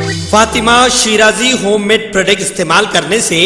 Fatima Shirazi home made product استعمال کرنے سے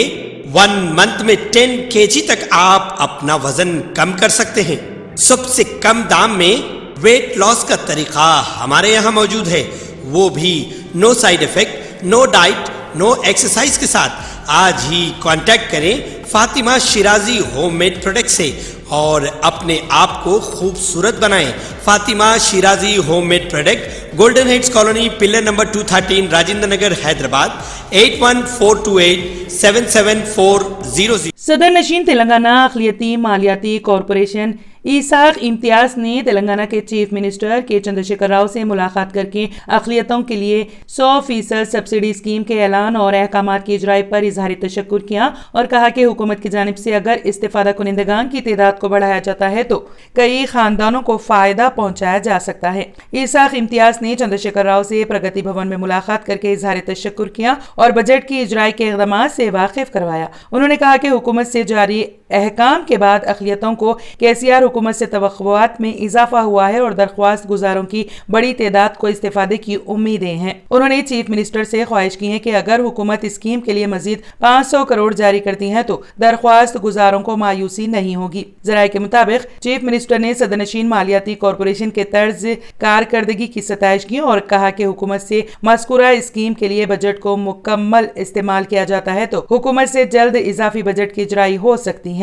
1 منتھ میں 10 kg تک آپ اپنا وزن کم کر سکتے ہیں۔ سب سے کم دام میں ویٹ لاس کا طریقہ ہمارے یہاں موجود ہے، وہ بھی no side effect, no diet, no exercise کے ساتھ۔ آج ہی کانٹیکٹ کریں Fatima Shirazi home made product سے اور اپنے آپ کو خوبصورت بنائیں۔ Fatima Shirazi home made product, golden heights colony, pillar number 213، Rajendra Nagar, Hyderabad, 8142877400۔ صدر نشین تلنگانہ اقلیتی مالیاتی کارپوریشن ایساق امتیاز نے تلنگانہ کے چیف منسٹر کے چندرشیکھر راؤ سے ملاقات کر کے اقلیتوں کے لیے 100% سبسڈی اسکیم کے اعلان اور احکامات کی اجرائی پر اظہار تشکر کیا اور کہا کہ حکومت کی جانب سے اگر استفادہ کنندگان کی تعداد کو بڑھایا جاتا ہے تو کئی خاندانوں کو فائدہ پہنچایا جا سکتا ہے۔ ایساق امتیاز نے چندرشیکھر راؤ سے پرگتی بھون میں ملاقات کر کے اظہار تشکر کیا اور بجٹ کی اجرائی کے اقدامات سے واقف کروایا۔ انہوں نے کہا کہ حکومت سے جاری احکام کے بعد اقلیتوں کو KCR حکومت سے توقعات میں اضافہ ہوا ہے اور درخواست گزاروں کی بڑی تعداد کو استفادے کی امیدیں ہیں۔ انہوں نے چیف منسٹر سے خواہش کی ہے کہ اگر حکومت اسکیم کے لیے مزید 500 کروڑ جاری کرتی ہے تو درخواست گزاروں کو مایوسی نہیں ہوگی۔ ذرائع کے مطابق چیف منسٹر نے صدرنشین مالیاتی کارپوریشن کے طرز کارکردگی کی ستائش کی اور کہا کہ حکومت سے مذکورہ اسکیم کے لیے بجٹ کو مکمل استعمال کیا جاتا ہے تو حکومت سے جلد اضافی بجٹ کی اجرائی ہو سکتی ہے۔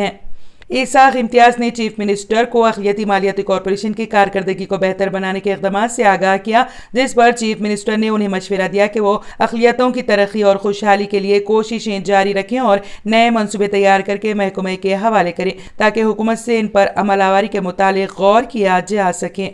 ایساق امتیاز نے چیف منسٹر کو اقلیتی مالیاتی کارپوریشن کی کارکردگی کو بہتر بنانے کے اقدامات سے آگاہ کیا، جس پر چیف منسٹر نے انہیں مشورہ دیا کہ وہ اقلیتوں کی ترقی اور خوشحالی کے لیے کوششیں جاری رکھیں اور نئے منصوبے تیار کر کے محکمے کے حوالے کریں تاکہ حکومت سے ان پر عمل آوری کے متعلق غور کیا جا سکے۔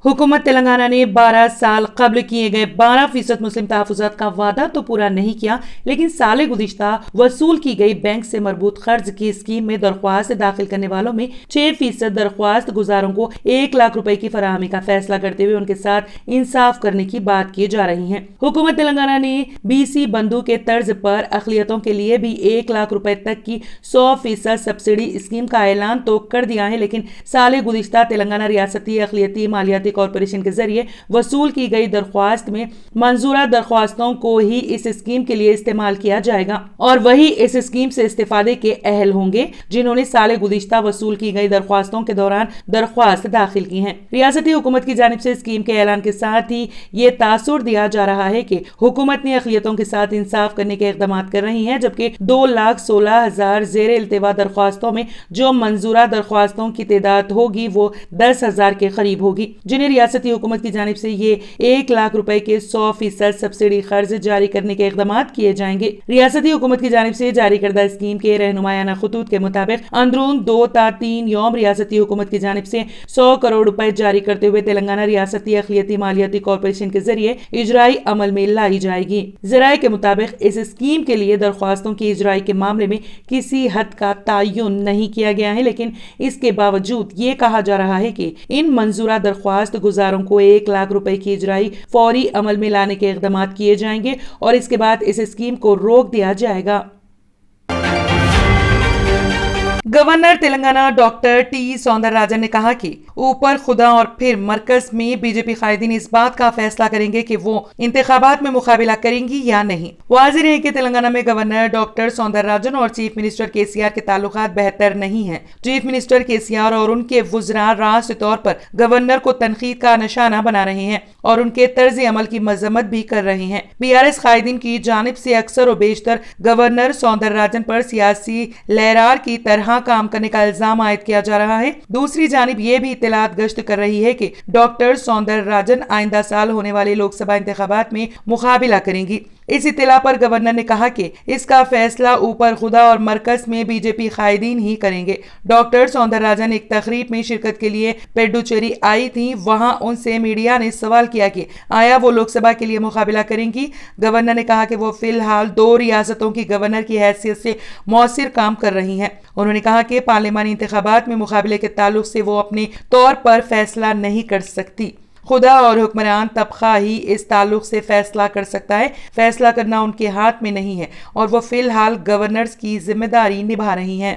حکومت تلنگانہ نے 12 سال قبل کیے گئے 12% مسلم تحفظات کا وعدہ تو پورا نہیں کیا، لیکن سال گزشتہ وصول کی گئی بینک سے مربوط قرض کی اسکیم میں درخواست داخل کرنے والوں میں 6% درخواست گزاروں کو 1 لاکھ روپے کی فراہمی کا فیصلہ کرتے ہوئے ان کے ساتھ انصاف کرنے کی بات کی جا رہی ہے۔ حکومت تلنگانہ نے BC بندھو کے طرز پر اقلیتوں کے لیے بھی 1 لاکھ روپے تک کی 100% سبسڈی اسکیم کا اعلان تو کر دیا ہے، لیکن سال گزشتہ تلنگانہ ریاستی اقلیتی مالیاتی کارپوریشن کے ذریعے وصول کی گئی درخواست میں منظورہ درخواستوں کو ہی اس اسکیم کے لیے استعمال کیا جائے گا اور وہی اس اسکیم سے استفادے کے اہل ہوں گے جنہوں نے سال گزشتہ وصول کی گئی درخواستوں کے دوران درخواست داخل کی ہیں۔ ریاستی حکومت کی جانب سے اسکیم کے اعلان کے ساتھ ہی یہ تاثر دیا جا رہا ہے کہ حکومت نے اقلیتوں کے ساتھ انصاف کرنے کے اقدامات کر رہی ہے، جبکہ 2,16,000 زیر التوا درخواستوں میں جو منظورہ درخواستوں کی تعداد ہوگی وہ 10,000 کے قریب ہوگی، جنہیں ریاستی حکومت کی جانب سے یہ 1 لاکھ روپے کے 100% سبسڈی قرض جاری کرنے کے اقدامات کیے جائیں گے۔ ریاستی حکومت کی جانب سے جاری کردہ اسکیم کے رہنمایانہ خطوط کے مطابق اندرون 2 تا 3 یوم ریاستی حکومت کی جانب سے 100 کروڑ روپے جاری کرتے ہوئے تلنگانہ ریاستی اقلیتی مالیاتی کارپوریشن کے ذریعے اجرائی عمل میں لائی جائے گی۔ ذرائع کے مطابق اس اسکیم کے لیے درخواستوں کی اجرائی کے معاملے میں کسی حد کا تعین نہیں کیا گیا ہے، لیکن اس کے باوجود یہ کہا جا رہا ہے کہ ان منظورہ درخواست گزاروں کو 1 لاکھ روپے کی اجرائی فوری عمل میں لانے کے اقدامات کیے جائیں گے اور اس کے بعد اس اسکیم کو روک دیا جائے گا۔ Governor Telangana doctor T Soundararajan نے کہا کہ اوپر خدا اور پھر مرکز میں BJP قائدین اس بات کا فیصلہ کریں گے کہ وہ انتخابات میں مقابلہ کریں گی یا نہیں۔ واضح ہے کہ تلنگانہ میں گورنر ڈاکٹر سوندر راجن اور چیف منسٹر KCR کے تعلقات بہتر نہیں ہیں۔ چیف منسٹر KCR اور ان کے وزراء راست طور پر گورنر کو تنقید کا نشانہ بنا رہے ہیں اور ان کے طرز عمل کی مذمت بھی کر رہے ہیں۔ BRS قائدین کی جانب سے اکثر و بیشتر گورنر سوندر راجن پر سیاسی لہرار کی طرح کام کرنے کا الزام عائد کیا جا رہا ہے۔ دوسری جانب یہ بھی اطلاعات گشت کر رہی ہے کہ ڈاکٹر سوندر راجن آئندہ سال ہونے والے لوک سبھا انتخابات میں مقابلہ کریں گی۔ اس اطلاع پر گورنر نے کہا کہ اس کا فیصلہ اوپر خدا اور مرکز میں BJP قائدین ہی کریں گے۔ ڈاکٹر سوندر راجن ایک تقریب میں شرکت کے لیے پیڈوچیری آئی تھی، وہاں ان سے میڈیا نے سوال کیا کہ آیا وہ لوک سبھا کے لیے مقابلہ کریں گی۔ گورنر نے کہا کہ وہ فی الحال 2 ریاستوں کی گورنر کی حیثیت سے مؤثر کام کر رہی ہیں۔ انہوں نے کہا کہ پارلیمانی انتخابات میں مقابلے کے تعلق سے وہ اپنے طور پر فیصلہ نہیں کر سکتی۔ خدا اور حکمران طبقہ ہی اس تعلق سے فیصلہ کر سکتا ہے، فیصلہ کرنا ان کے ہاتھ میں نہیں ہے اور وہ فی الحال گورنرز کی ذمہ داری نبھا رہی ہیں۔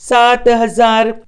7,000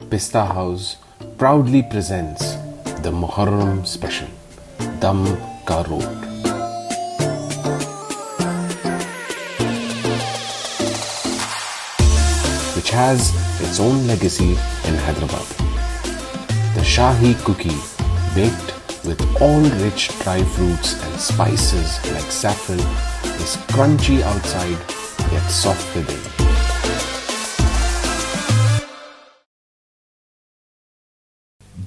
Pista House proudly presents the Muharram special, Dam Ka Road. Which has its own legacy in Hyderabad. The Shahi cookie, baked with all rich dry fruits and spices like saffron, is crunchy outside yet soft within.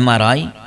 MRI,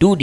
2D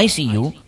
ICU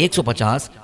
150,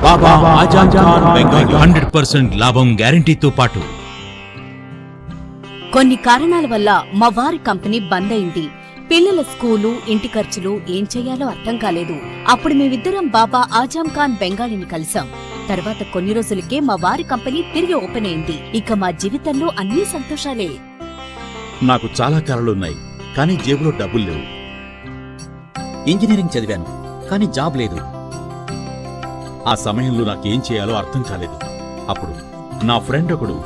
బాబా ఆజాద్ ఖాన్ బెంగాలీ 100% లాభం గ్యారంటీతో పాటు కొన్ని కారణాల వల్ల మా వారి company బంద్ అయింది. పిల్లల school, ఇంటి ఖర్చులు ఏం చెయ్యాలో అర్థం కాలేదు. అప్పుడు మేమిద్దరం బాబా ఆజాం ఖాన్ బెంగాలీని కలిసాం. తర్వాత కొన్ని రోజులకే మా వారి కంపెనీ తిరిగి ఓపెన్ అయింది. ఇక మా జీవితంలో అన్ని సంతోషాలే. నాకు చాలా కలలున్నాయి, కానీ జేబులో డబ్బులు లేవు. ఇంజనీరింగ్ చదివాను, కానీ జాబ్ లేదు. ఆ సమయంలో నాకేం చేయాలో అర్థం కాలేదు. అప్పుడు నా ఫ్రెండ్ ఒకడు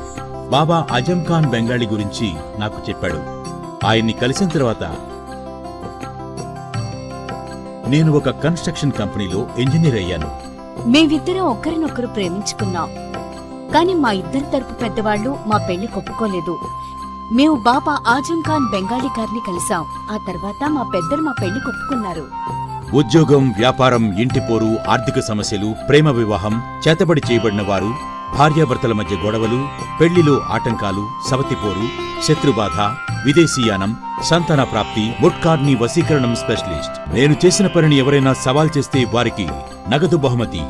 బాబా ఆజం ఖాన్ బెంగాలీ గురించి నాకు చెప్పాడు. ఆయన్ని కలిసిన తర్వాత నేను ఒక కన్స్ట్రక్షన్ కంపెనీలో ఇంజనీర్ అయ్యాను. మేమిద్దరం ఒకరినొకరు ప్రేమించుకున్నాం. కాని మా ఇద్దరి తరపు పెద్దవాళ్లు మా పెళ్లి ఒప్పుకోలేదు. మేము బాబా ఆజం ఖాన్ బెంగాలీ గారిని కలిసాం. ఆ తర్వాత మా పెద్దలు మా పెళ్లి ఒప్పుకున్నారు. ఉద్యోగం, వ్యాపారం, ఇంటిపోరు, ఆర్థిక సమస్యలు, ప్రేమ వివాహం, చేతబడి చేయబడిన వారు, భార్యాభర్తల మధ్య గొడవలు, పెళ్లిలో ఆటంకాలు, సవతిపోరు, శత్రుబాధ, విదేశీయానం, సంతాన ప్రాప్తి, ముట్కార్ని వశీకరణం స్పెషలిస్ట్. నేను చేసిన పనిని ఎవరైనా సవాల్ చేస్తే వారికి నగదు బహుమతి.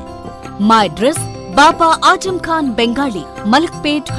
మా అడ్రస్ బాబా ఆజం ఖాన్ బెంగాలీ, మలక్పేట్,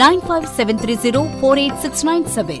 9573048697।